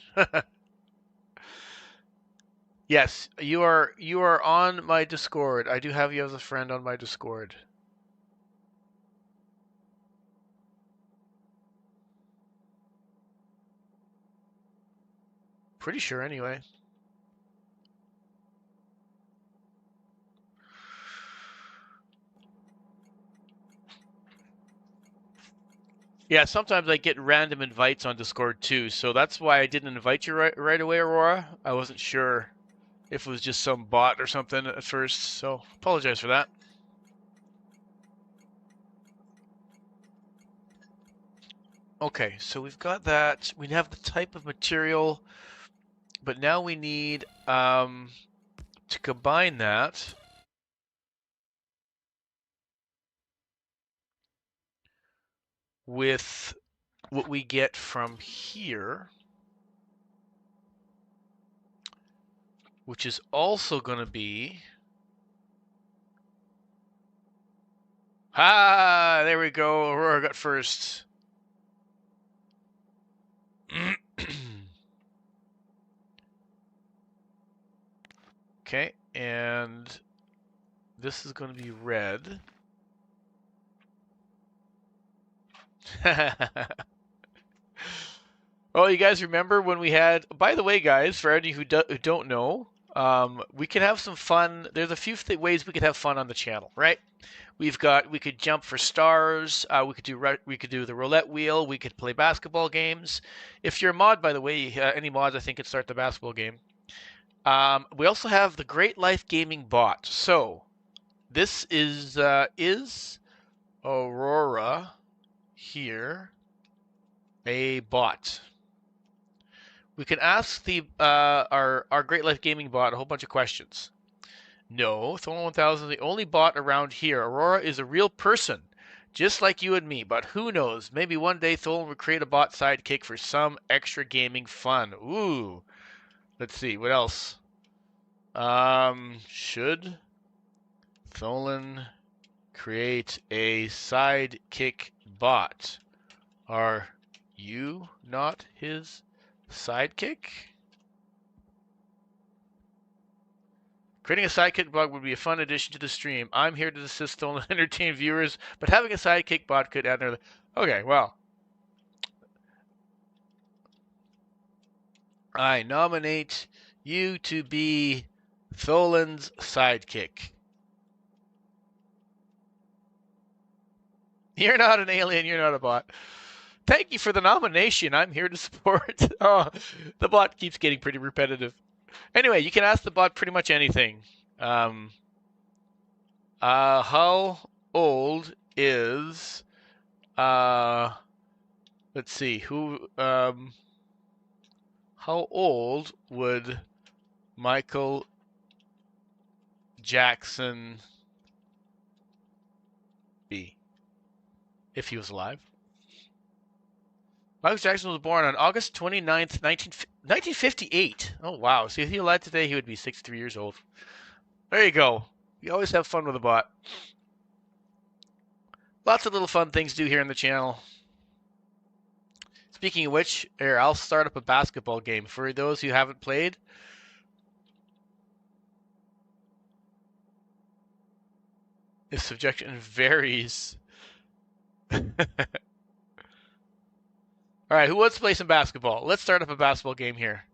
Speaker 1: Yes, you are on my Discord. I do have you as a friend on my Discord. Pretty sure anyway. Yeah, sometimes I get random invites on Discord too, so that's why I didn't invite you right away, Aurora. I wasn't sure if it was just some bot or something at first, so apologize for that. Okay, so we've got that. We have the type of material, but now we need to combine that with what we get from here, which is also going to be... Ah, there we go. Aurora got first. Okay, and this is going to be red. Oh, you guys remember when we had... By the way, guys, for any who don't know, we can have some fun. There's a few ways we could have fun on the channel, right? We could jump for stars. We could do the roulette wheel. We could play basketball games. If you're a mod, by the way, any mods I think could start the basketball game. We also have the Great Life Gaming bot. So this is Aurora here a bot? We can ask the our Great Life Gaming bot a whole bunch of questions. No, Thorn 1000 is the only bot around here. Aurora is a real person, just like you and me. But who knows? Maybe one day Tholen will create a bot sidekick for some extra gaming fun. Ooh. Let's see, what else? Should Tholen create a sidekick bot? Are you not his sidekick? Creating a sidekick bot would be a fun addition to the stream. I'm here to assist and entertain viewers, but having a sidekick bot could add another... Okay, well. I nominate you to be Tholen's sidekick. You're not an alien, you're not a bot. Thank you for the nomination. I'm here to support. Oh, the bot keeps getting pretty repetitive. Anyway, you can ask the bot pretty much anything. How old is let's see, how old would Michael Jackson be if he was alive? Michael Jackson was born on August 29th, 1958. Oh, wow. See, if he alive today, he would be 63 years old. There you go. We always have fun with a bot. Lots of little fun things to do here on the channel. Speaking of which, here, I'll start up a basketball game. For those who haven't played, if subjection varies. All right, who wants to play some basketball? Let's start up a basketball game here.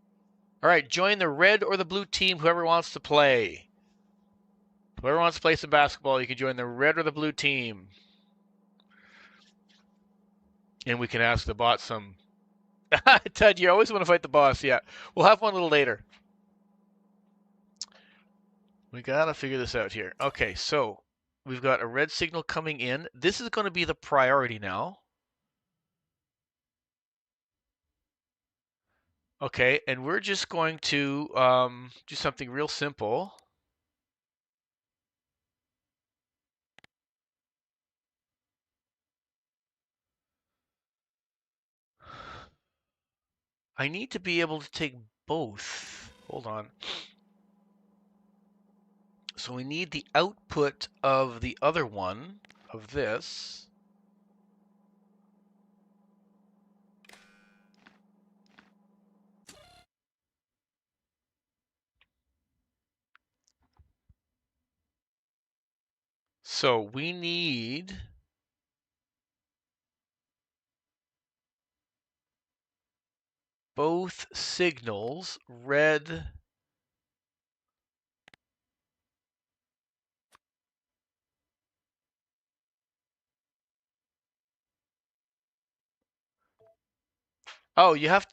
Speaker 1: All right, join the red or the blue team, whoever wants to play. Whoever wants to play some basketball, you can join the red or the blue team. And we can ask the bot some... Ted, you always want to fight the boss. Yeah, we'll have one a little later. We got to figure this out here. Okay, so we've got a red signal coming in. This is going to be the priority now. Okay, and we're just going to do something real simple. I need to be able to take both. Hold on. So we need the output of the other one, of this. So we need both signals, red Oh, you have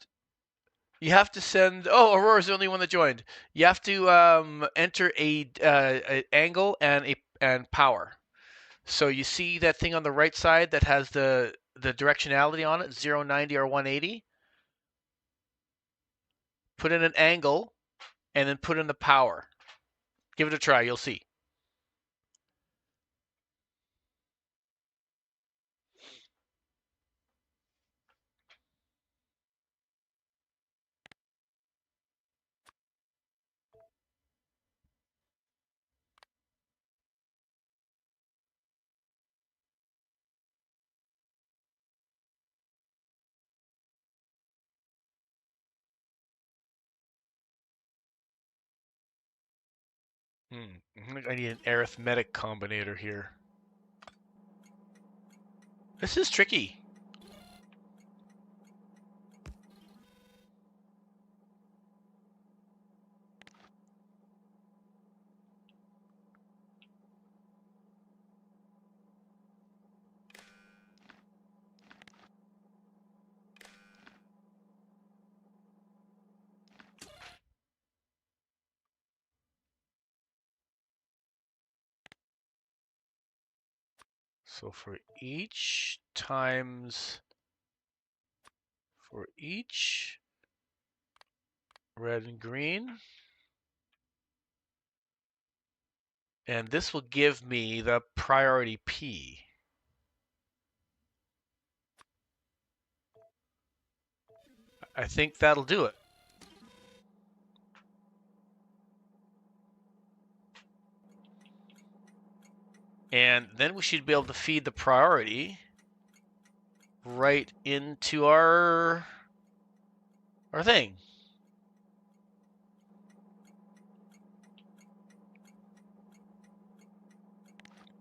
Speaker 1: to send. Oh, Aurora's the only one that joined. You have to enter a angle and power. So you see that thing on the right side that has the directionality on it, 0, 90, or 180. Put in an angle and then put in the power. Give it a try. You'll see. I need an arithmetic combinator here. This is tricky. So for each times for each red and green, and this will give me the priority P. I think that'll do it. And then we should be able to feed the priority right into our thing.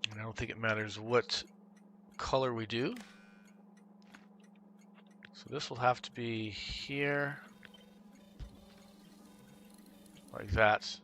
Speaker 1: And I don't think it matters what color we do. So this will have to be here, like that.